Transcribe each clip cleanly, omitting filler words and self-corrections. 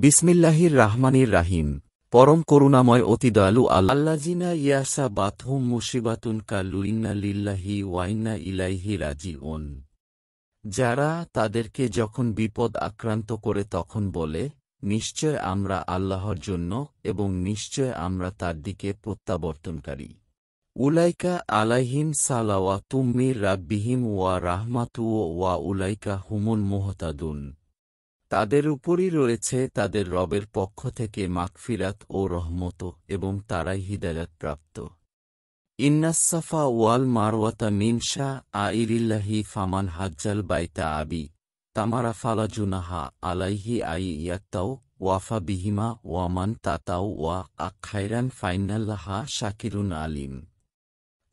বিসমিল্লাহির রাহমানির রাহিম। পরম করুণাময় অতি দয়ালু আল্লাযিনা ইয়াসা বাতহুম মুসিবাতুন কালু ইন্না লিল্লাহি ওয়া ইন্না ইলাইহি রাজিউন। যারা তাদেরকে যখন বিপদ আক্রান্ত করে তখন বলে, নিশ্চয় আমরা আল্লাহর জন্য এবং নিশ্চয় আমরা তার দিকে প্রত্যাবর্তনকারী। উলাইকা আলাইহিম সালাওয়াতুম মির রাব্বিহিম ওয়া রাহমাতু ওয়া উলাইকা হুমুল মুহতাদুন। তাদের উপরই রয়েছে তাদের রবের পক্ষ থেকে মাগফিরাত ও রহমত এবং তারাই হিদায়াত প্রাপ্ত। ইন্নাস সাফা ওয়াল মারওয়াতা মিন শাআইরিল্লাহি ফামান হাজ্জাল বাইতা আবি তামারা ফালা জুনাহা আলাইহি ইয়াত্তাও ওয়াফা বিহিমা ওয়ামান তাতাও ওয়া খায়রান ফাইনাল্লাহা শাকিরুন আলিম।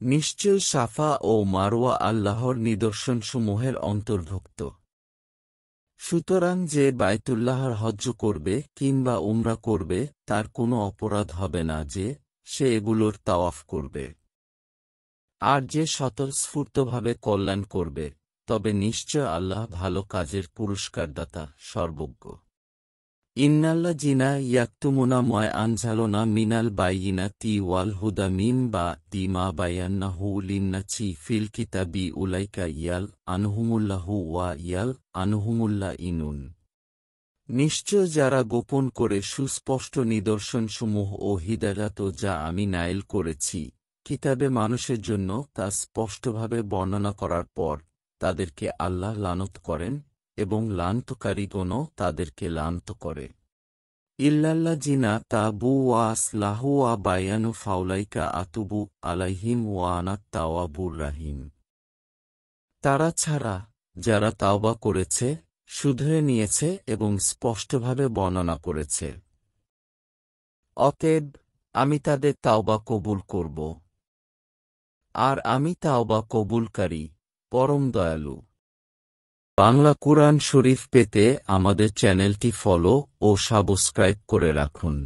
নিশ্চয় সাফা ও মারওয়া আল্লাহর নিদর্শনসমূহের অন্তর্ভুক্ত। সুতরাং যে বায়তুল্লাহর হজ্জ করবে কিংবা উমরা করবে তার কোনো অপরাধ হবে না যে সে এগুলোর তাওয়াফ করবে। আর যে স্বতঃস্ফূর্তভাবে কল্যাণ করবে, তবে নিশ্চয় আল্লাহ ভালো কাজের পুরস্কারদাতা, সর্বজ্ঞ। ইন্নাল্লাযিনা ইয়াকতুমুনা মা আনজালনা মিনাল বাইয়িনাতি ওয়াল হুদা মিন বা'দি মা বায়ান্নাহু লিন-নাসি ফিল কিতাবি উলাইকা আনহুমুল্লাহু ওয়া আনহুমুল্লাইনুন। নিশ্চয় যারা গোপন করে সুস্পষ্ট নিদর্শনসমূহ ও হিদায়াত যা আমি নায়েল করেছি কিতাবে মানুষের জন্য তা স্পষ্টভাবে বর্ণনা করার পর তাদেরকে আল্লাহ লানত করেন এবং লানতকারীগণও তাদেরকে লানত করে। ইল্লাল্লাযিনা তাবু ওয়া আসলাহু ওয়া বায়ানু ফাউলাইকা আতুবু আলাইহিম ওয়া আনাত তাওয়াবুর রাহিম। তারা ছাড়া যারা তাওবা করেছে, শুধরে নিয়েছে এবং স্পষ্টভাবে বর্ণনা করেছে, অতএব আমি তাদের তাওবা কবুল করব। আর আমি তাওবা কবুলকারী, পরম দয়ালু। বাংলা কুরআন শরীফ পেতে আমাদের চ্যানেলটি ফলো ও সাবস্ক্রাইব করে রাখুন।